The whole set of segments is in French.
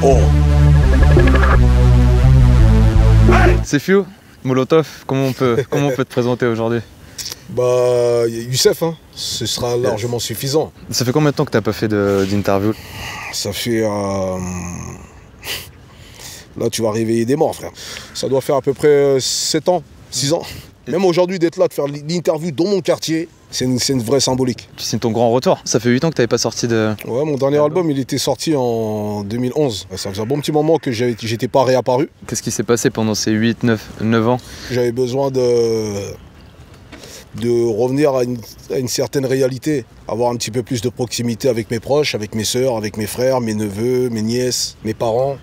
Oh. C'est Few, Molotov, comment on peut te présenter aujourd'hui? Bah, Youssef, hein. Ce sera largement suffisant. Ça fait combien de temps que t'as pas fait d'interview? Ça fait... Là, tu vas réveiller des morts, frère. Ça doit faire à peu près 7 ans, 6 ans. Même aujourd'hui, d'être là, de faire l'interview dans mon quartier, c'est une vraie symbolique. C'est ton grand retour. Ça fait 8 ans que t'avais pas sorti de... Ouais, mon dernier album, il était sorti en 2011. Ça faisait un bon petit moment que j'étais pas réapparu. Qu'est-ce qui s'est passé pendant ces 8, 9 ans? J'avais besoin de revenir à une certaine réalité, avoir un petit peu plus de proximité avec mes proches, avec mes sœurs, avec mes frères, mes neveux, mes nièces, mes parents.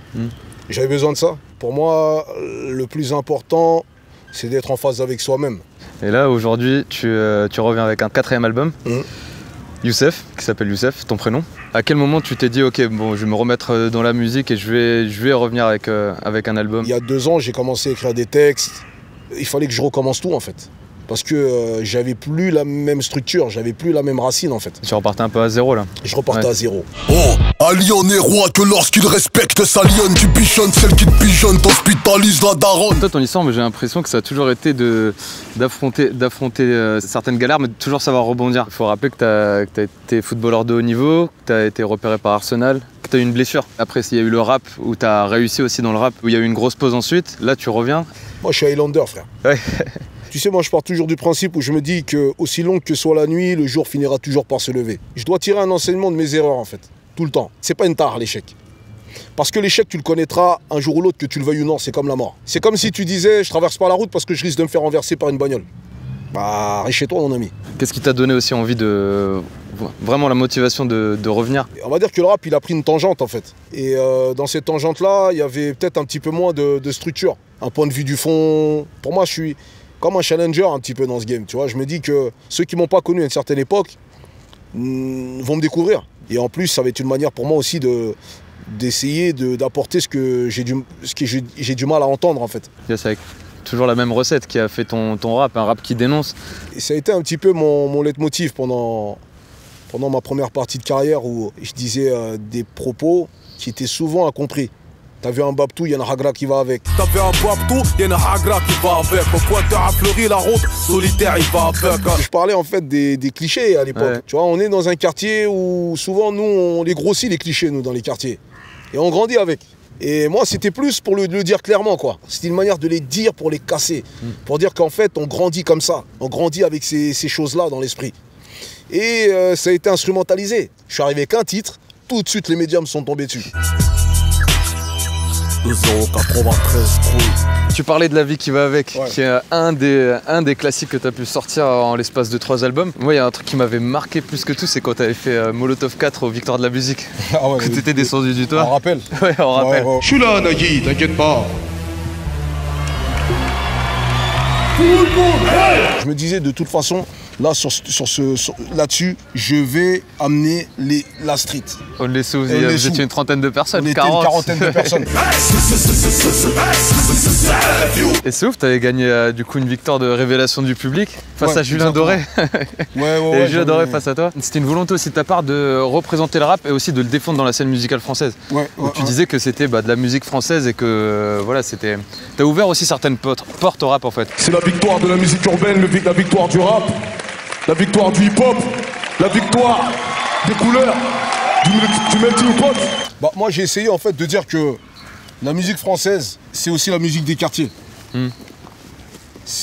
J'avais besoin de ça. Pour moi, le plus important, c'est d'être en phase avec soi-même. Et là, aujourd'hui, tu reviens avec un 4e album, Youssef, qui s'appelle Youssef, ton prénom. À quel moment tu t'es dit, ok, bon, je vais me remettre dans la musique et je vais revenir avec un album? Il y a 2 ans, j'ai commencé à écrire des textes. Il fallait que je recommence tout, en fait. Parce que j'avais plus la même structure, j'avais plus la même racine en fait. Tu repartais un peu à zéro là? Je repartais à zéro. Oh, un lion n'est roi que lorsqu'il respecte sa lionne. Tu pigeonnes celle qui te pigeonne, t'hospitalise la daronne. Toi, ton histoire, j'ai l'impression que ça a toujours été d'affronter certaines galères, mais de toujours savoir rebondir. Il faut rappeler que t'as été footballeur de haut niveau, que t'as été repéré par Arsenal, que t'as eu une blessure. Après, il y a eu le rap, où t'as réussi aussi dans le rap, où il y a eu une grosse pause ensuite. Là, tu reviens. Moi, je suis Highlander, frère. Ouais. Tu sais, moi, je pars toujours du principe où je me dis que aussi longue que soit la nuit, le jour finira toujours par se lever. Je dois tirer un enseignement de mes erreurs, en fait, tout le temps. C'est pas une tare, l'échec. Parce que l'échec, tu le connaîtras un jour ou l'autre, que tu le veuilles ou non, c'est comme la mort. C'est comme si tu disais, je traverse pas la route parce que je risque de me faire renverser par une bagnole. Bah, reste chez toi, mon ami. Qu'est-ce qui t'a donné aussi envie vraiment la motivation de revenir? On va dire que le rap, il a pris une tangente, en fait. Et dans cette tangente-là, il y avait peut-être un petit peu moins de structure. Un point de vue du fond. Pour moi, je suis comme un challenger un petit peu dans ce game, tu vois. Je me dis que ceux qui m'ont pas connu à une certaine époque vont me découvrir. Et en plus, ça va être une manière pour moi aussi d'essayer d'apporter ce que j'ai du mal à entendre, en fait. C'est avec toujours la même recette qui a fait ton rap, un rap qui dénonce. Et ça a été un petit peu mon leitmotiv pendant ma première partie de carrière où je disais des propos qui étaient souvent incompris. T'as vu un babtou, il y a un hagra qui va avec. T'as vu un babtou, il y a un hagra qui va avec. Au pointeur à Fleury, la route, solitaire, il va avec. Je parlais en fait des clichés à l'époque. Ouais. Tu vois, on est dans un quartier où souvent nous, on les grossit les clichés, nous, dans les quartiers. Et on grandit avec. Et moi, c'était plus pour le dire clairement, quoi. C'était une manière de les dire pour les casser. Pour dire qu'en fait, on grandit comme ça. On grandit avec ces choses-là dans l'esprit. Et ça a été instrumentalisé. Je suis arrivé avec un titre, tout de suite, les médias me sont tombés dessus. 93 Tu parlais de La vie qui va avec, ouais. Qui est un des classiques que tu as pu sortir en l'espace de 3 albums. Moi, il y a un truc qui m'avait marqué plus que tout, c'est quand tu avais fait Molotov 4 aux Victoires de la musique. Ah ouais, que tu étais descendu du toit. On rappelle. Ouais, on rappelle. Je suis là, Nagui, t'inquiète pas. Je me disais de toute façon, là là-dessus, je vais amener la street. Only Sous, vous étiez une trentaine de personnes, on était une quarantaine de personnes. Et c'est ouf, t'avais gagné du coup une victoire de révélation du public face à Julien Doré. Ouais, et Julien Doré face à toi. C'était une volonté aussi de ta part de représenter le rap et aussi de le défendre dans la scène musicale française. Tu disais que c'était de la musique française et que voilà, c'était. T'as ouvert aussi certaines portes au rap en fait. C'est la victoire de la musique urbaine, la victoire du rap, la victoire du hip-hop, la victoire des couleurs, du melting pot. Bah, moi j'ai essayé en fait de dire que la musique française, c'est aussi la musique des quartiers.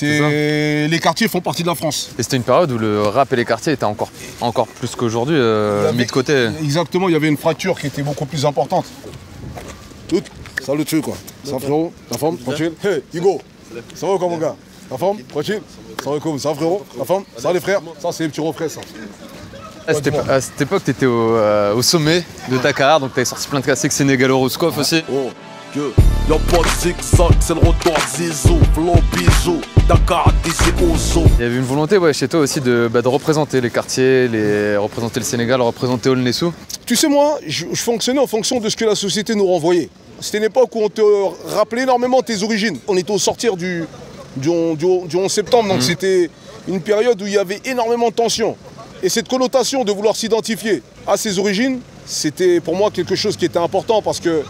Les quartiers font partie de la France. Et c'était une période où le rap et les quartiers étaient encore plus qu'aujourd'hui mis de côté. Exactement, il y avait une fracture qui était beaucoup plus importante. Ça le tue quoi. Ça frérot, la forme, tranquille. Hey Hugo, ça va ou quoi mon gars? La forme, tranquille. Ça va comme ça frérot, la forme, ça les frères. Ça c'est les petits refrains ça. À cette époque, tu étais au sommet de ta carrière, donc tu avais sorti plein de classiques sénégalo-rouskoff aussi. Oh, y'a pas de zigzag, c'est le retour Zizou, flow bisou, Dakar d'ici Ouzo. Il y avait une volonté chez toi aussi de représenter les quartiers, représenter le Sénégal, représenter Aulnay-sous. Tu sais moi, je fonctionnais en fonction de ce que la société nous renvoyait. C'était une époque où on te rappelait énormément tes origines. On était au sortir du 11 septembre, donc c'était une période où il y avait énormément de tensions. Et cette connotation de vouloir s'identifier à ses origines, c'était pour moi quelque chose qui était important parce que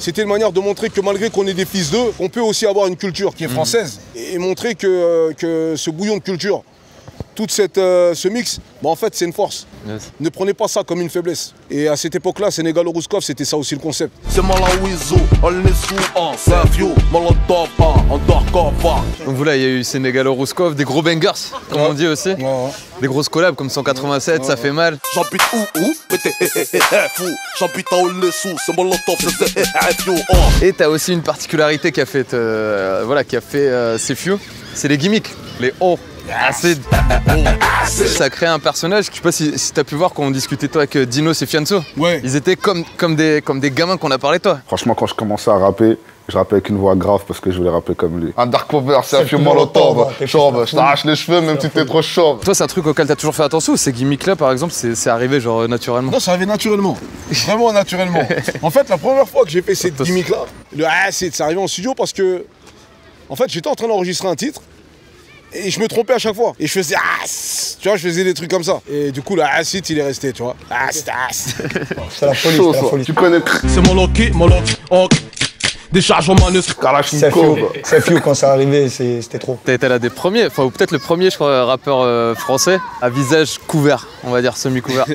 C'était une manière de montrer que malgré qu'on est des fils d'eux, on peut aussi avoir une culture qui est française. Et montrer que ce bouillon de culture, tout ce mix, en fait, c'est une force. Yes. Ne prenez pas ça comme une faiblesse. Et à cette époque-là, Sénégalo-Rouskov, c'était ça aussi le concept. Donc voilà, il y a eu Sénégalo-Rouskov, des gros bangers, comme on dit aussi. Des grosses collabs comme 187, ça fait mal. J'habite où mais t'es fou. J'habite à Olessou, c'est Molotov, c'est Et t'as aussi une particularité qui a fait, Sefiu, c'est les gimmicks, les O. Ça crée un personnage, je sais pas si t'as pu voir quand on discutait toi avec Dinos et Fianso. Ouais. Ils étaient comme des gamins qu'on a parlé de toi. Franchement, quand je commençais à rapper, je rappais avec une voix grave parce que je voulais rapper comme lui. Un Dark Power, c'est un vieux Molotov. Chauve, je t'arrache les cheveux même si t'es trop chauve. Toi, c'est un truc auquel t'as toujours fait attention ou ces gimmicks-là, par exemple, c'est arrivé genre naturellement? Non, ça arrivait naturellement. Vraiment naturellement. En fait, la première fois que j'ai fait cette gimmick-là, c'est arrivé en studio parce que, en fait, j'étais en train d'enregistrer un titre. Et je me trompais à chaque fois. Et je faisais tu vois, je faisais des trucs comme ça. Et du coup, le acid, il est resté, tu vois. C'est la folie, c'est la folie. Tu connais. C'est Moloki, décharge en manus. Kalachnikov. Sefiu, quand ça arrivait, c'était trop. T'as été l'un des premiers, enfin ou peut-être le premier, je crois, rappeur français à visage couvert, on va dire semi-couvert.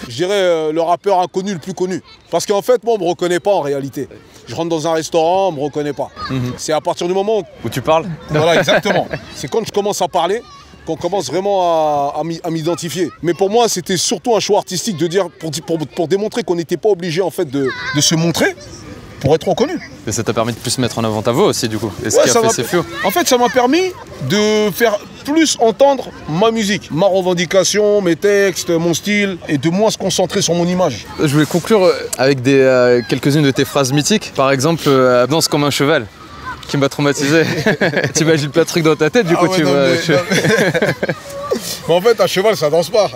Je dirais le rappeur inconnu le plus connu. Parce qu'en fait, moi, on me reconnaît pas en réalité. Je rentre dans un restaurant, on me reconnaît pas. C'est à partir du moment Où tu parles? Voilà, exactement. C'est quand je commence à parler qu'on commence vraiment à m'identifier. Mais pour moi, c'était surtout un choix artistique de dire, pour démontrer qu'on n'était pas obligé en fait de se montrer pour être reconnu. Et ça t'a permis de plus mettre en avant ta voix aussi du coup. Et ce qui a fait Sefiu. En fait, ça m'a permis de faire plus entendre ma musique, ma revendication, mes textes, mon style, et de moins se concentrer sur mon image. Je voulais conclure avec quelques-unes de tes phrases mythiques. Par exemple, danse comme un cheval, qui m'a traumatisé. T'imagines plein de trucs dans ta tête, du coup tu vas... Mais en fait, un cheval, ça danse pas.